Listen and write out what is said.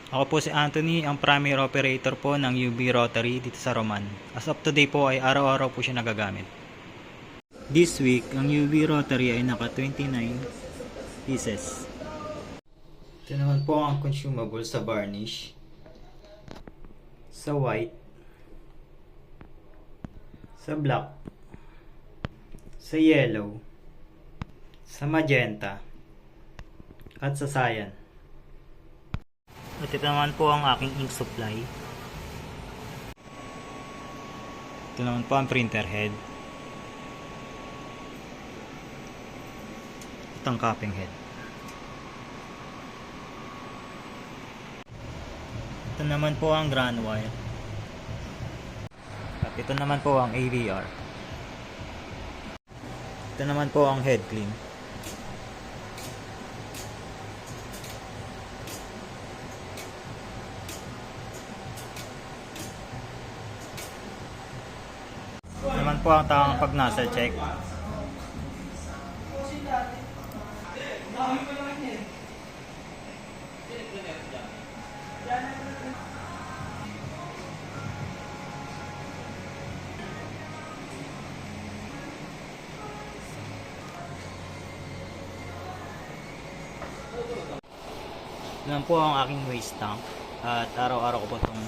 Ako po si Anthony, ang primary operator po ng UV Rotary dito sa Roman. As of today po ay araw-araw po siya nagagamit. This week, ang UV Rotary ay naka 29 pieces. Ito naman po ang consumable sa varnish, sa white, sa black, sa yellow, sa magenta, at sa cyan. At ito naman po ang aking ink supply. Ito naman po ang printer head. Ito ang copying head. Ito naman po ang ground wire. At ito naman po ang AVR. Ito naman po ang head clean. Ito naman po ang tamang pag-nozzle check. Yan po ang aking waste tank at araw-araw ko po itong